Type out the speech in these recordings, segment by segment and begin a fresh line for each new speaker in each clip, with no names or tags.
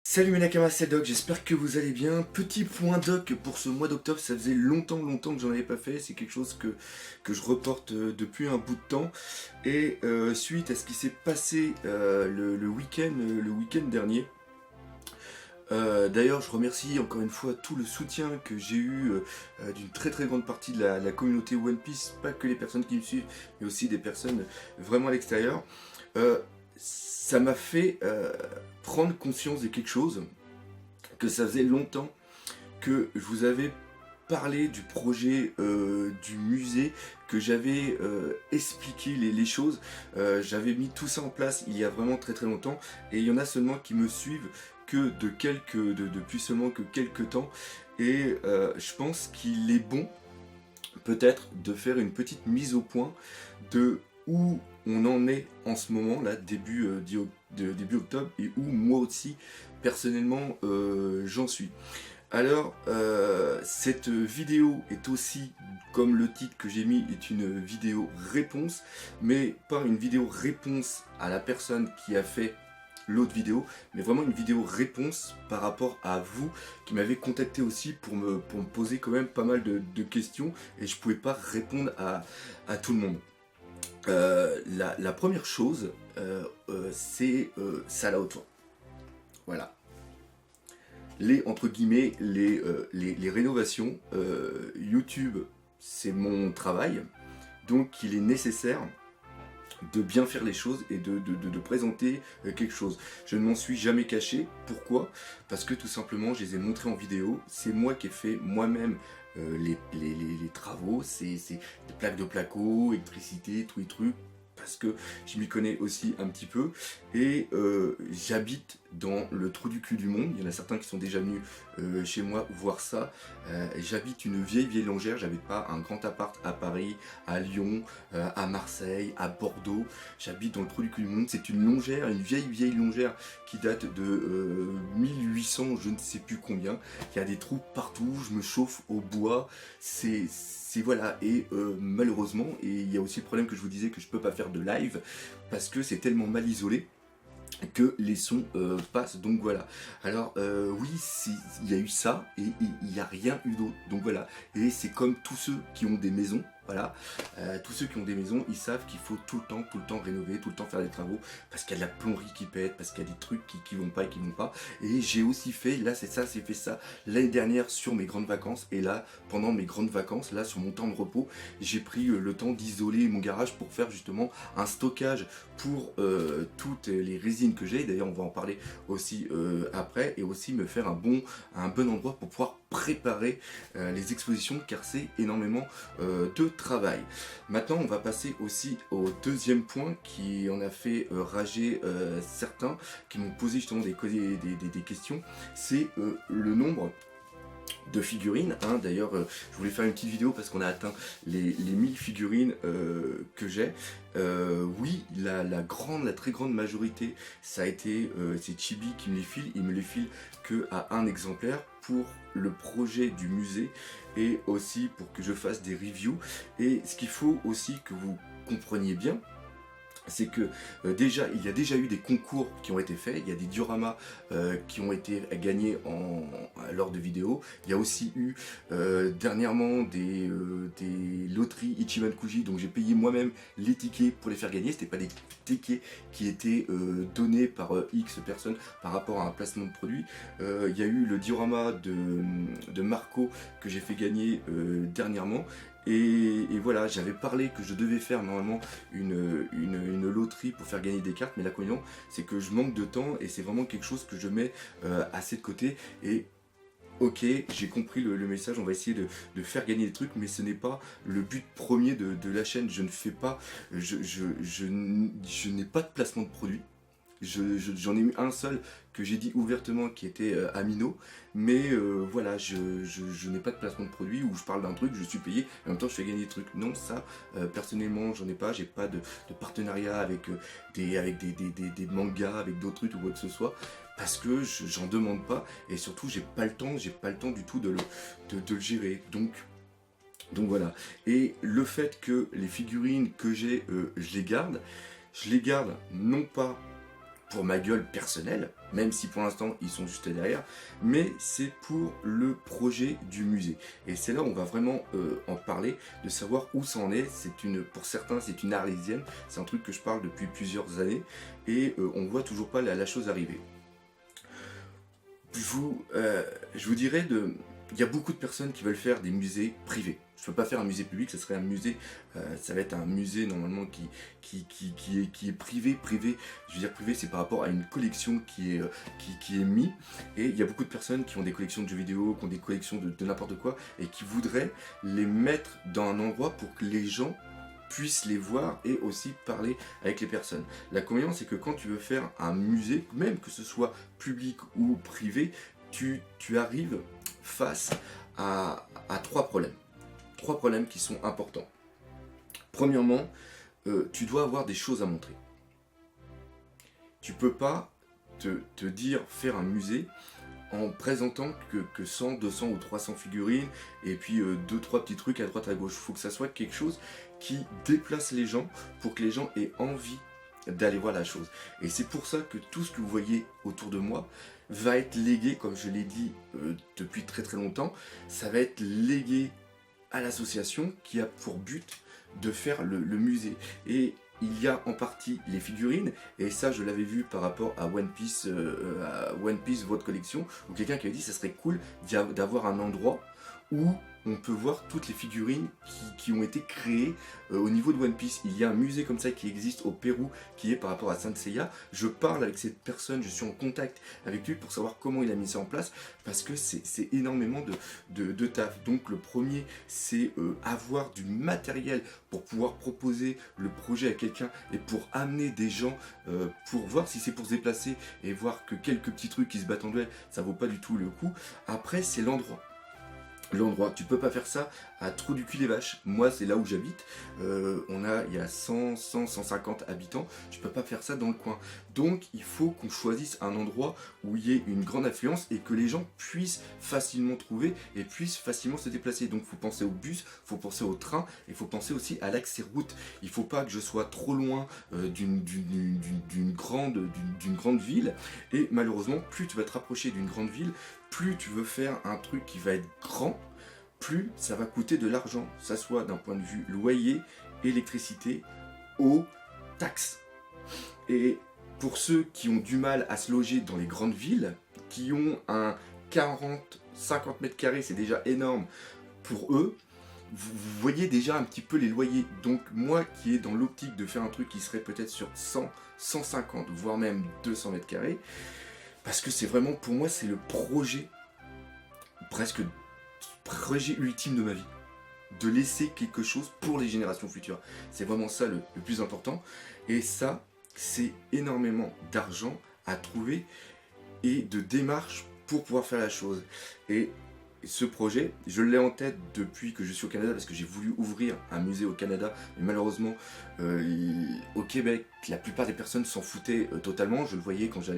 Salut mes Nakamas, c'est Doc, j'espère que vous allez bien. Petit point doc pour ce mois d'octobre, ça faisait longtemps que j'en avais pas fait, c'est quelque chose que je reporte depuis un bout de temps. Et suite à ce qui s'est passé le week-end dernier, d'ailleurs je remercie encore une fois tout le soutien que j'ai eu d'une très grande partie de la communauté One Piece, pas que les personnes qui me suivent, mais aussi des personnes vraiment à l'extérieur. Euh, Ça m'a fait prendre conscience de quelque chose que ça faisait longtemps que je vous avais parlé du projet du musée, que j'avais expliqué les choses. J'avais mis tout ça en place il y a vraiment très longtemps, et il y en a seulement qui me suivent que depuis seulement que quelques temps. Et je pense qu'il est bon peut-être de faire une petite mise au point de où on en est en ce moment là, début octobre, et où moi aussi personnellement j'en suis. Alors, cette vidéo est aussi, comme le titre que j'ai mis, est une vidéo réponse, mais pas une vidéo réponse à la personne qui a fait l'autre vidéo, mais vraiment une vidéo réponse par rapport à vous qui m'avez contacté aussi pour me poser quand même pas mal de questions, et je pouvais pas répondre à tout le monde. La première chose, c'est ça là autour. Voilà. Entre guillemets, les rénovations. YouTube, c'est mon travail, donc il est nécessaire de bien faire les choses et de présenter quelque chose. Je ne m'en suis jamais caché. Pourquoi? Parce que tout simplement, je les ai montrés en vidéo. C'est moi qui ai fait moi-même les travaux. C'est des plaques de placo, électricité, tout les trucs, parce que je m'y connais aussi un petit peu. Et j'habite dans le trou du cul du monde. Il y en a certains qui sont déjà venus chez moi voir ça. J'habite une vieille longère. J'habite pas un grand appart à Paris, à Lyon, à Marseille, à Bordeaux. J'habite dans le trou du cul du monde. C'est une longère, une vieille longère qui date de 1800, je ne sais plus combien. Il y a des trous partout. Je me chauffe au bois. C'est voilà. Et malheureusement, et il y a aussi le problème que je vous disais, que je peux pas faire de live parce que c'est tellement mal isolé que les sons passent. Donc voilà. Alors oui, il y a eu ça, et il n'y a rien eu d'autre. Donc voilà. Et c'est comme tous ceux qui ont des maisons. Voilà. Tous ceux qui ont des maisons, ils savent qu'il faut tout le temps rénover, tout le temps faire des travaux, parce qu'il y a de la plomberie qui pète, parce qu'il y a des trucs qui vont pas et qui vont pas. Et j'ai aussi fait, là c'est ça, j'ai fait ça l'année dernière sur mes grandes vacances. Et là, pendant mes grandes vacances, là sur mon temps de repos, j'ai pris le temps d'isoler mon garage pour faire justement un stockage pour toutes les résines que j'ai. D'ailleurs, on va en parler aussi après, et aussi me faire un bon endroit pour pouvoir préparer les expositions, car c'est énormément de travail. Maintenant, on va passer aussi au deuxième point qui en a fait rager certains qui m'ont posé justement des questions. C'est le nombre de figurines, hein. D'ailleurs, je voulais faire une petite vidéo parce qu'on a atteint les 1000 figurines que j'ai. Oui, la très grande majorité, ça a été, c'est Chibi qui me les file. Il me les file que à un exemplaire pour le projet du musée, et aussi pour que je fasse des reviews. Et ce qu'il faut aussi que vous compreniez bien, c'est que déjà, il y a déjà eu des concours qui ont été faits. Il y a des dioramas qui ont été gagnés lors de vidéos. Il y a aussi eu dernièrement des loteries Ichiban Kuji, donc j'ai payé moi-même les tickets pour les faire gagner. C'était pas des tickets qui étaient donnés par X personnes par rapport à un placement de produit. Il y a eu le diorama de Marco que j'ai fait gagner dernièrement. Et voilà, j'avais parlé que je devais faire normalement une loterie pour faire gagner des cartes, mais l'inconvénient, c'est que je manque de temps, et c'est vraiment quelque chose que je mets assez de côté. Et ok, j'ai compris le message, on va essayer de faire gagner des trucs, mais ce n'est pas le but premier de la chaîne. Je ne fais pas, je n'ai pas de placement de produit. J'en ai eu un seul que j'ai dit ouvertement, qui était Amino, mais voilà, je n'ai pas de placement de produit où je parle d'un truc, je suis payé, et en même temps je fais gagner des trucs. Non, ça, personnellement, j'en ai pas. J'ai pas de partenariat avec des mangas, avec d'autres trucs ou quoi que ce soit, parce que j'en demande pas, et surtout j'ai pas le temps du tout de le gérer. Donc voilà. Et le fait que les figurines que j'ai, je les garde non pas pour ma gueule personnelle, même si pour l'instant ils sont juste derrière, mais c'est pour le projet du musée. Et c'est là où on va vraiment en parler, de savoir où ça en est. Pour certains, c'est une arlésienne, c'est un truc que je parle depuis plusieurs années, et on voit toujours pas la chose arriver. Je vous dirais, il y a beaucoup de personnes qui veulent faire des musées privés. Je ne peux pas faire un musée public, ça serait un musée, ça va être un musée normalement qui est privé. Je veux dire privé, c'est par rapport à une collection qui est mise. Et il y a beaucoup de personnes qui ont des collections de jeux vidéo, qui ont des collections de n'importe quoi, et qui voudraient les mettre dans un endroit pour que les gens puissent les voir et aussi parler avec les personnes. L'inconvénient, c'est que quand tu veux faire un musée, même que ce soit public ou privé, tu arrives face à trois problèmes. Trois problèmes qui sont importants. Premièrement, tu dois avoir des choses à montrer. Tu peux pas te dire faire un musée en présentant que 100, 200 ou 300 figurines et puis 2-3 petits trucs à droite à gauche. Il faut que ça soit quelque chose qui déplace les gens pour que les gens aient envie d'aller voir la chose. Et c'est pour ça que tout ce que vous voyez autour de moi va être légué, comme je l'ai dit depuis très très longtemps, ça va être légué à l'association qui a pour but de faire le musée. Et il y a en partie les figurines, et ça je l'avais vu par rapport à One Piece, votre collection, où quelqu'un qui avait dit que ça serait cool d'avoir un endroit où on peut voir toutes les figurines qui ont été créées au niveau de One Piece. Il y a un musée comme ça qui existe au Pérou, qui est par rapport à Saint Seiya. Je parle avec cette personne, je suis en contact avec lui pour savoir comment il a mis ça en place, parce que c'est énormément de taf. Donc le premier, c'est avoir du matériel pour pouvoir proposer le projet à quelqu'un et pour amener des gens pour voir si c'est pour se déplacer et voir que quelques petits trucs qui se battent en duel, ça vaut pas du tout le coup. Après, c'est l'endroit. Tu peux pas faire ça à Trou du Cul des Vaches. Moi, c'est là où j'habite. Il y a 150 habitants. Je peux pas faire ça dans le coin. Donc, il faut qu'on choisisse un endroit où il y ait une grande affluence et que les gens puissent facilement trouver et puissent facilement se déplacer. Donc, il faut penser au bus, il faut penser au train et il faut penser aussi à l'accès route. Il faut pas que je sois trop loin d'une grande ville. Et malheureusement, plus tu vas te rapprocher d'une grande ville, plus tu veux faire un truc qui va être grand, plus ça va coûter de l'argent, que ça soit d'un point de vue loyer, électricité, eau, taxes. Et pour ceux qui ont du mal à se loger dans les grandes villes, qui ont un 40-50 mètres carrés, c'est déjà énorme pour eux, vous voyez déjà un petit peu les loyers. Donc moi qui est dans l'optique de faire un truc qui serait peut-être sur 100, 150, voire même 200 mètres carrés, parce que c'est vraiment, pour moi, c'est le projet, presque projet ultime de ma vie. De laisser quelque chose pour les générations futures. C'est vraiment ça le plus important. Et ça, c'est énormément d'argent à trouver et de démarches pour pouvoir faire la chose. Et ce projet, je l'ai en tête depuis que je suis au Canada, parce que j'ai voulu ouvrir un musée au Canada, mais malheureusement au Québec, la plupart des personnes s'en foutaient totalement. Je le voyais quand je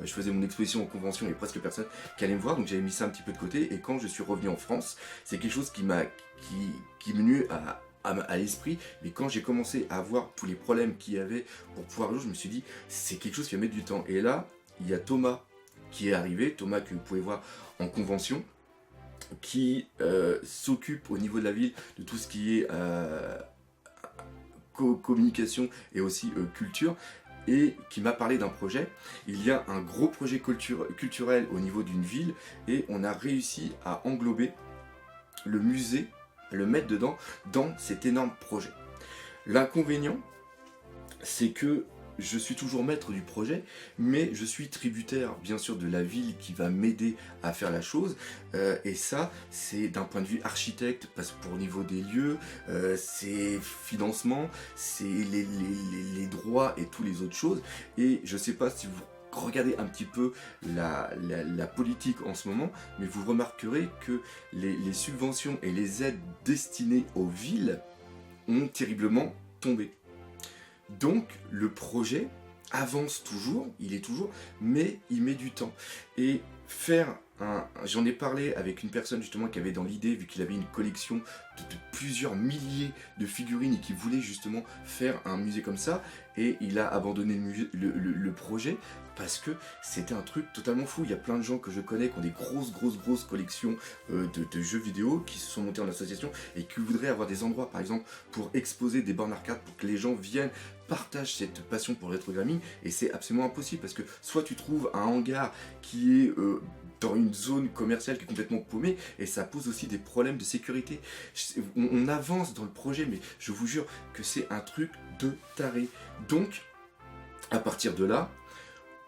faisais mon exposition en convention, il y avait presque personne qui allait me voir, donc j'avais mis ça un petit peu de côté. Et quand je suis revenu en France, c'est quelque chose qui m'est venu à l'esprit, mais quand j'ai commencé à voir tous les problèmes qu'il y avait pour pouvoir jouer, je me suis dit, c'est quelque chose qui va mettre du temps. Et là, il y a Thomas qui est arrivé, Thomas que vous pouvez voir en convention, qui s'occupe au niveau de la ville de tout ce qui est communication et aussi culture, et qui m'a parlé d'un projet. Il y a un gros projet culturel au niveau d'une ville, et on a réussi à englober le musée, à le mettre dedans, dans cet énorme projet. L'inconvénient, c'est que je suis toujours maître du projet, mais je suis tributaire bien sûr de la ville qui va m'aider à faire la chose, et ça c'est d'un point de vue architecte, parce que pour au niveau des lieux, c'est financement, c'est les droits et toutes les autres choses. Et je sais pas si vous regardez un petit peu la politique en ce moment, mais vous remarquerez que les subventions et les aides destinées aux villes ont terriblement tombé. Donc le projet avance toujours, il est toujours, mais il met du temps. Et faire j'en ai parlé avec une personne justement qui avait dans l'idée, vu qu'il avait une collection de plusieurs milliers de figurines et qui voulait justement faire un musée comme ça, et il a abandonné le projet parce que c'était un truc totalement fou. Il y a plein de gens que je connais qui ont des grosses collections de jeux vidéo, qui se sont montés en association et qui voudraient avoir des endroits par exemple pour exposer des bornes arcade, pour que les gens viennent, partagent cette passion pour le rétro gaming, et c'est absolument impossible parce que soit tu trouves un hangar qui est dans une zone commerciale qui est complètement paumée, et ça pose aussi des problèmes de sécurité. On avance dans le projet, mais je vous jure que c'est un truc de taré. Donc, à partir de là,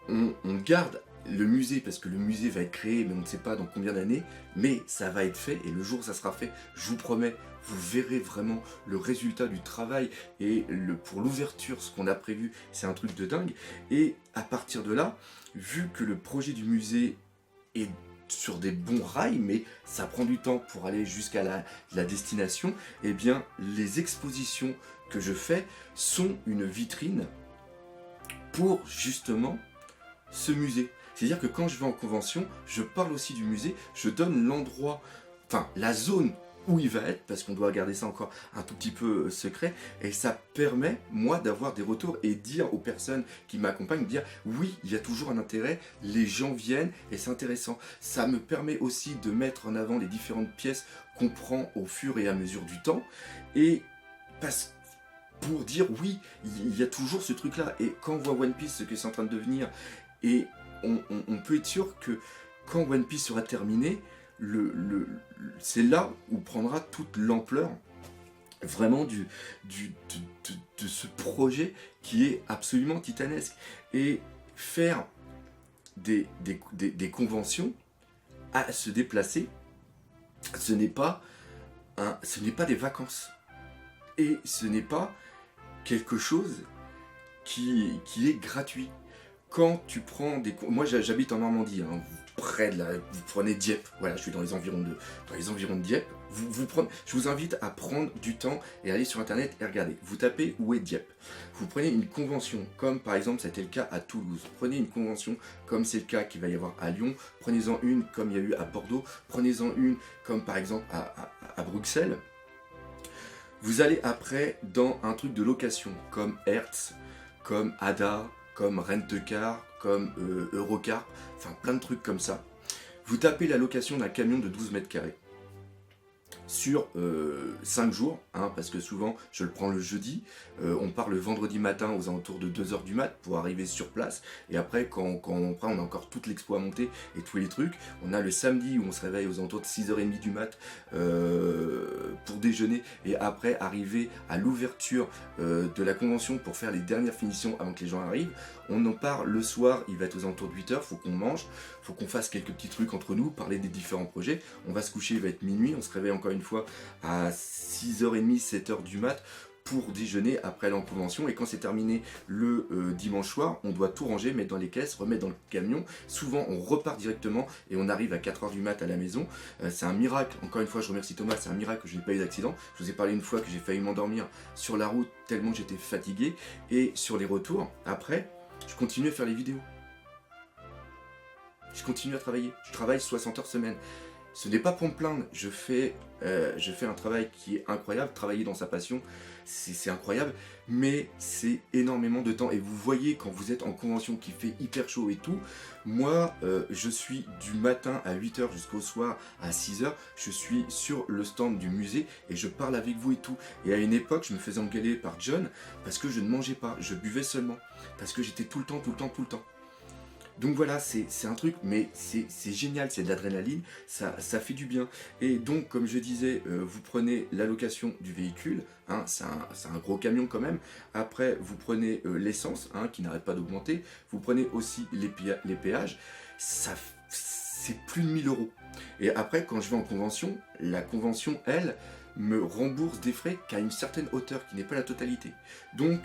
on garde le musée, parce que le musée va être créé, mais on ne sait pas dans combien d'années, mais ça va être fait, et le jour où ça sera fait, je vous promets, vous verrez vraiment le résultat du travail, et pour l'ouverture, ce qu'on a prévu, c'est un truc de dingue. Et à partir de là, vu que le projet du musée est sur des bons rails, mais ça prend du temps pour aller jusqu'à la destination, eh bien les expositions que je fais sont une vitrine pour justement ce musée. C'est-à-dire que quand je vais en convention, je parle aussi du musée, je donne l'endroit, enfin la zone où il va être, parce qu'on doit garder ça encore un tout petit peu secret, et ça permet, moi, d'avoir des retours et dire aux personnes qui m'accompagnent, dire oui, il y a toujours un intérêt, les gens viennent et c'est intéressant. Ça me permet aussi de mettre en avant les différentes pièces qu'on prend au fur et à mesure du temps, et pour dire oui, il y a toujours ce truc-là, et quand on voit One Piece, ce que c'est en train de devenir, et on peut être sûr que quand One Piece sera terminé, c'est là où prendra toute l'ampleur vraiment de ce projet qui est absolument titanesque. Et faire des conventions, à se déplacer, ce n'est pas des vacances. Et ce n'est pas quelque chose qui est gratuit. Quand tu prends moi j'habite en Normandie, hein, près de vous prenez Dieppe, voilà, je suis dans les environs de Dieppe, je vous invite à prendre du temps et aller sur internet et regarder, vous tapez où est Dieppe, vous prenez une convention, comme par exemple c'était le cas à Toulouse, prenez une convention comme c'est le cas qu'il va y avoir à Lyon, prenez-en une comme il y a eu à Bordeaux, prenez-en une comme par exemple à Bruxelles. Vous allez après dans un truc de location, comme Hertz, comme Ada, comme Rent-A-Car, comme Eurocar, enfin plein de trucs comme ça. Vous tapez la location d'un camion de 12 mètres carrés sur 5 jours, hein, parce que souvent je le prends le jeudi, on part le vendredi matin aux alentours de 2h du mat pour arriver sur place, et après quand on prend, on a encore toute l'expo à monter et tous les trucs, on a le samedi où on se réveille aux alentours de 6h30 du mat pour déjeuner, et après arriver à l'ouverture de la convention pour faire les dernières finitions avant que les gens arrivent. On en part le soir, il va être aux alentours de 8h, faut qu'on mange, faut qu'on fasse quelques petits trucs entre nous, parler des différents projets, on va se coucher, il va être minuit, on se réveille encore une fois à 6h30, 7h du mat pour déjeuner, après aller en convention, et quand c'est terminé le dimanche soir, on doit tout ranger, mettre dans les caisses, remettre dans le camion. Souvent on repart directement et on arrive à 4h du mat à la maison. C'est un miracle, encore une fois je remercie Thomas, c'est un miracle que je n'ai pas eu d'accident. Je vous ai parlé une fois que j'ai failli m'endormir sur la route tellement j'étais fatigué, et sur les retours, après, je continue à faire les vidéos. Je continue à travailler, je travaille 60 heures semaine. Ce n'est pas pour me plaindre, je fais un travail qui est incroyable, travailler dans sa passion, c'est incroyable, mais c'est énormément de temps. Et vous voyez quand vous êtes en convention qui fait hyper chaud et tout, moi je suis du matin à 8h jusqu'au soir à 6h, je suis sur le stand du musée et je parle avec vous et tout. Et à une époque je me faisais engueuler par John parce que je ne mangeais pas, je buvais seulement, parce que j'étais tout le temps. Donc voilà, c'est un truc, mais c'est génial, c'est de l'adrénaline, ça fait du bien. Et donc, comme je disais, vous prenez la location du véhicule, hein, c'est un gros camion quand même. Après, vous prenez l'essence, hein, qui n'arrête pas d'augmenter. Vous prenez aussi les péages, c'est plus de 1000 euros. Et après, quand je vais en convention, la convention, elle, me rembourse des frais qu'à une certaine hauteur, qui n'est pas la totalité. Donc,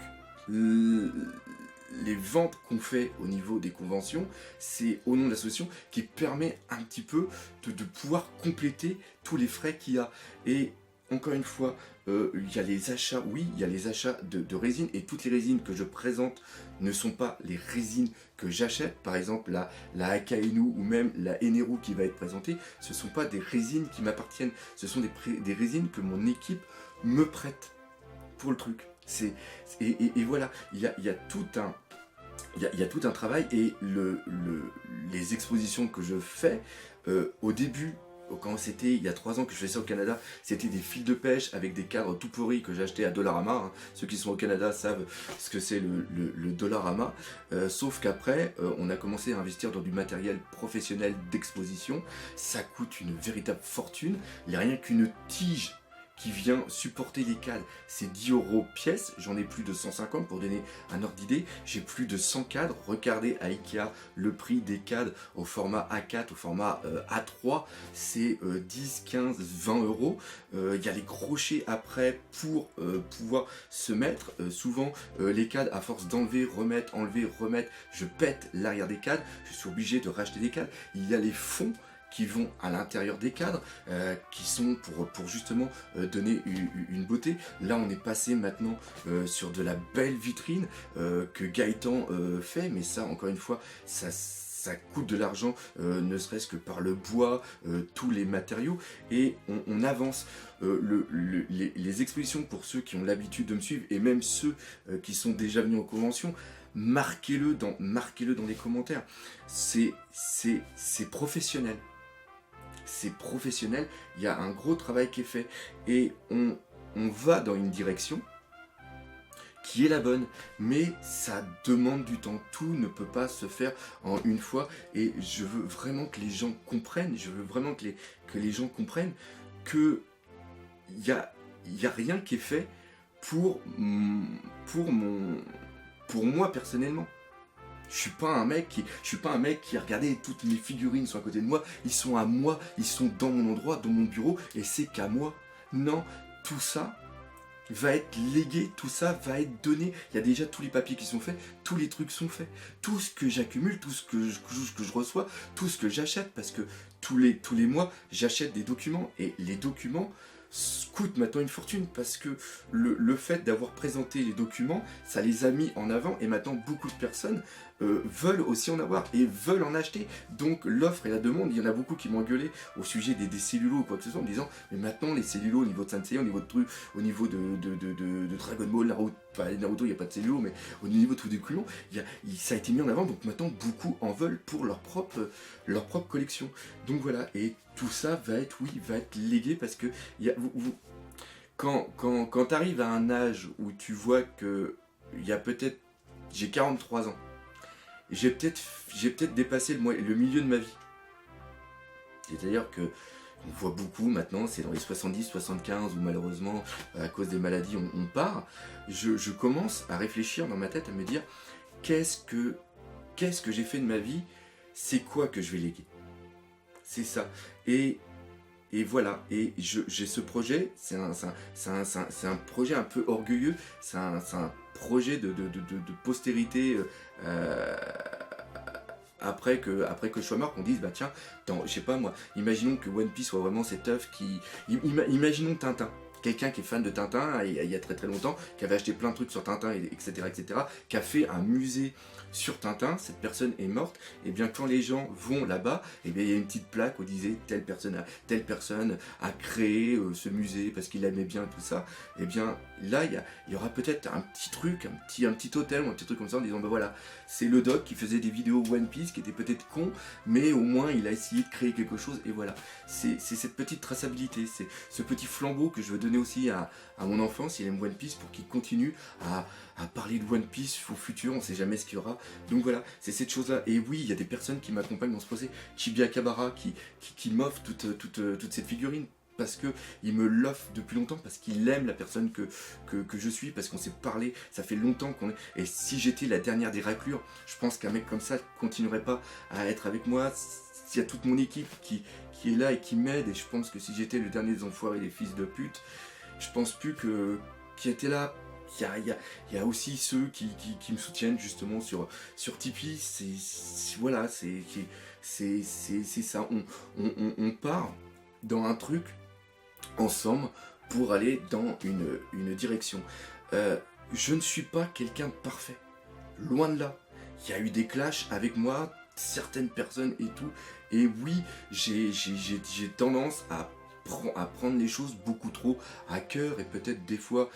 les ventes qu'on fait au niveau des conventions, c'est au nom de l'association qui permet un petit peu de pouvoir compléter tous les frais qu'il y a. Et encore une fois, il y a les achats, oui, il y a les achats de résine, et toutes les résines que je présente ne sont pas les résines que j'achète. Par exemple, la Akainu ou même la Eneru qui va être présentée, ce ne sont pas des résines qui m'appartiennent, ce sont des résines que mon équipe me prête pour le truc. Et voilà, il y a tout un... Il y a tout un travail, et les expositions que je fais, au début, quand c'était il y a 3 ans que je faisais ça au Canada, c'était des fils de pêche avec des cadres tout pourris que j'achetais à Dollarama. Hein. Ceux qui sont au Canada savent ce que c'est le Dollarama. Sauf qu'après, on a commencé à investir dans du matériel professionnel d'exposition. Ça coûte une véritable fortune. Il n'y a rien qu'une tige qui vient supporter les cadres, c'est 10 € pièce. J'en ai plus de 150 pour donner un ordre d'idée. J'ai plus de 100 cadres. Regardez à Ikea le prix des cadres au format A4, au format A3, c'est 10, 15, 20 €. Il y a les crochets après pour pouvoir se mettre. Souvent, les cadres, à force d'enlever, remettre, enlever, remettre, je pète l'arrière des cadres. Je suis obligé de racheter des cadres. Il y a les fonds qui vont à l'intérieur des cadres, qui sont pour justement donner une beauté. Là, on est passé maintenant sur de la belle vitrine que Gaëtan fait, mais ça, encore une fois, ça coûte de l'argent, ne serait-ce que par le bois, tous les matériaux, et on avance. Les expositions, pour ceux qui ont l'habitude de me suivre, et même ceux qui sont déjà venus en convention, marquez-le dans les commentaires. C'est professionnel. C'est professionnel, il y a un gros travail qui est fait, et on va dans une direction qui est la bonne, mais ça demande du temps. Tout ne peut pas se faire en une fois, et je veux vraiment que les gens comprennent, que les gens comprennent que il y a rien qui est fait pour moi personnellement. Je suis pas un mec qui a regardé toutes mes figurines sont à côté de moi, ils sont à moi, ils sont dans mon endroit, dans mon bureau, et c'est qu'à moi. Non, tout ça va être légué, tout ça va être donné. Il y a déjà tous les papiers qui sont faits, tous les trucs sont faits. Tout ce que j'accumule, tout ce que je reçois, tout ce que j'achète, parce que tous les mois, j'achète des documents, et les documents coûtent maintenant une fortune, parce que le fait d'avoir présenté les documents, ça les a mis en avant, et maintenant beaucoup de personnes veulent aussi en avoir et veulent en acheter. Donc l'offre et la demande, il y en a beaucoup qui m'ont gueulé au sujet des cellulos ou quoi que ce soit, en me disant mais maintenant les cellulos au niveau de Saint Seiya, au niveau de trucs, au niveau de Dragon Ball, Naruto, enfin Naruto il n'y a pas de cellulos, mais au niveau de tous les documents, ça a été mis en avant, donc maintenant beaucoup en veulent pour leur propre collection. Donc voilà, et tout ça va être légué, parce que quand tu arrives à un âge où tu vois que il y a peut-être, j'ai 43 ans, j'ai peut-être dépassé le milieu de ma vie. C'est-à-dire que on voit beaucoup maintenant, c'est dans les 70, 75 où malheureusement, à cause des maladies, on part. Je commence à réfléchir dans ma tête, à me dire qu'est-ce que j'ai fait de ma vie, c'est quoi que je vais léguer. C'est ça. Et voilà, et j'ai ce projet, c'est un projet un peu orgueilleux, c'est un projet de postérité, après que je sois mort, qu'on dise bah tiens, je sais pas moi, imaginons que One Piece soit vraiment cette œuvre qui... Imaginons Tintin. Quelqu'un qui est fan de Tintin il y a très très longtemps, qui avait acheté plein de trucs sur Tintin, etc., qui a fait un musée sur Tintin. Cette personne est morte, et bien quand les gens vont là-bas, et bien il y a une petite plaque où disait telle personne a créé ce musée parce qu'il aimait bien tout ça. Et bien là il y aura peut-être un petit truc, un petit totem, un petit truc comme ça, en disant bah voilà, c'est le doc qui faisait des vidéos One Piece, qui était peut-être con, mais au moins il a essayé de créer quelque chose, et voilà. C'est cette petite traçabilité, c'est ce petit flambeau que je veux donner aussi à mon enfant, s'il aime One Piece, pour qu'il continue à parler de One Piece au futur, on sait jamais ce qu'il y aura. Donc voilà, c'est cette chose-là. Et oui, il y a des personnes qui m'accompagnent dans ce projet. Chibi Akabara qui m'offre toute cette figurine, parce que il me l'offre depuis longtemps, parce qu'il aime la personne que je suis, parce qu'on s'est parlé, ça fait longtemps qu'on est... Et si j'étais la dernière des raclures, je pense qu'un mec comme ça continuerait pas à être avec moi. Il y a toute mon équipe qui est là et qui m'aide, et je pense que si j'étais le dernier des enfoirés, des fils de pute, je pense plus qui était là. Il y a aussi ceux qui me soutiennent justement sur Tipeee. Voilà, c'est ça. On part dans un truc ensemble pour aller dans une direction. Je ne suis pas quelqu'un de parfait, loin de là. Il y a eu des clashs avec moi, certaines personnes et tout, et oui, j'ai tendance à prendre les choses beaucoup trop à cœur et peut-être des fois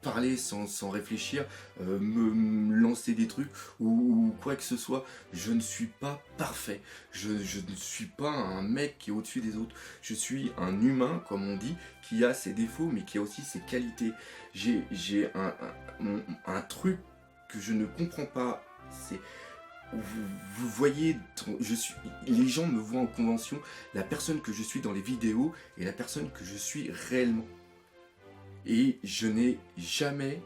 parler sans réfléchir, me lancer des trucs ou quoi que ce soit. Je ne suis pas parfait, je ne suis pas un mec qui est au-dessus des autres, je suis un humain comme on dit, qui a ses défauts mais qui a aussi ses qualités. J'ai un truc que je ne comprends pas, c'est vous voyez, les gens me voient en convention, la personne que je suis dans les vidéos et la personne que je suis réellement. Et je n'ai jamais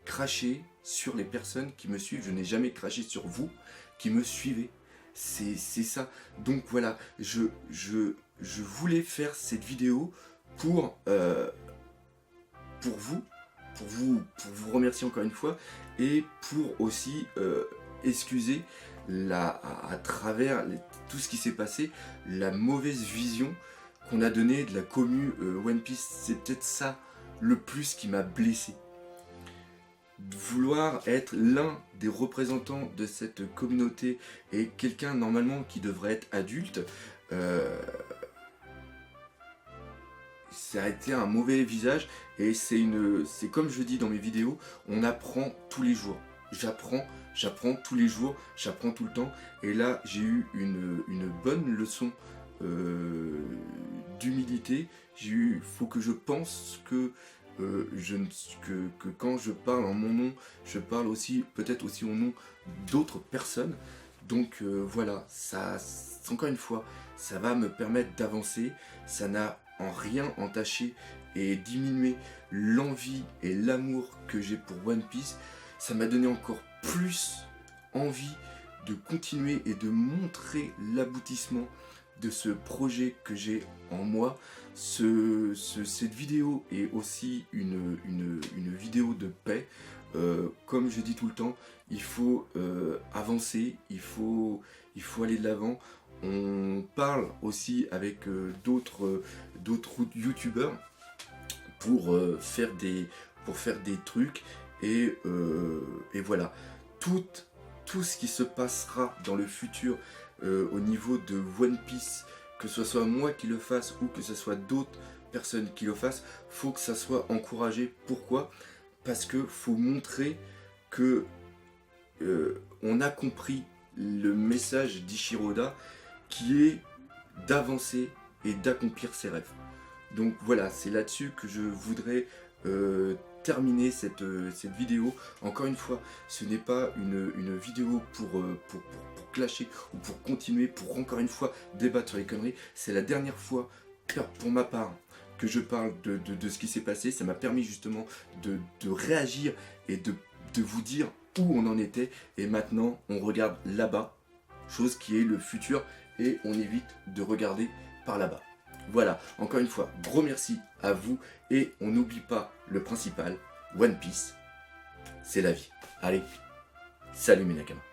craché sur les personnes qui me suivent, je n'ai jamais craché sur vous qui me suivez. C'est ça. Donc voilà, je voulais faire cette vidéo pour vous, pour vous remercier encore une fois et pour aussi excuser à travers tout ce qui s'est passé, la mauvaise vision qu'on a donnée de la commu One Piece. C'est peut-être ça le plus qui m'a blessé. De vouloir être l'un des représentants de cette communauté et quelqu'un normalement qui devrait être adulte, ça a été un mauvais visage et c'est comme je dis dans mes vidéos, on apprend tous les jours. J'apprends tous les jours, j'apprends tout le temps. Et là, j'ai eu une bonne leçon d'humilité. Faut que je pense que, que quand je parle en mon nom, je parle aussi, peut-être aussi au nom d'autres personnes. Donc voilà, encore une fois, ça va me permettre d'avancer. Ça n'a en rien entaché et diminué l'envie et l'amour que j'ai pour One Piece. Ça m'a donné encore plus envie de continuer et de montrer l'aboutissement de ce projet que j'ai en moi. Cette vidéo est aussi une vidéo de paix. Comme je dis tout le temps, il faut avancer, il faut aller de l'avant. On parle aussi avec d'autres youtubeurs pour faire des trucs. Et voilà, tout ce qui se passera dans le futur au niveau de One Piece, que ce soit moi qui le fasse ou que ce soit d'autres personnes qui le fassent, faut que ça soit encouragé. Pourquoi ? Parce que faut montrer que on a compris le message d'Ishiroda qui est d'avancer et d'accomplir ses rêves. Donc voilà, c'est là-dessus que je voudrais terminer cette vidéo. Encore une fois, ce n'est pas une vidéo pour clasher ou pour continuer, pour encore une fois débattre sur les conneries. C'est la dernière fois, pour ma part, que je parle de ce qui s'est passé. Ça m'a permis justement de réagir et de vous dire où on en était. Et maintenant, on regarde là-bas, chose qui est le futur, et on évite de regarder par là-bas. Voilà, encore une fois, gros merci à vous, et on n'oublie pas le principal, One Piece, c'est la vie. Allez, salut mes nakamas.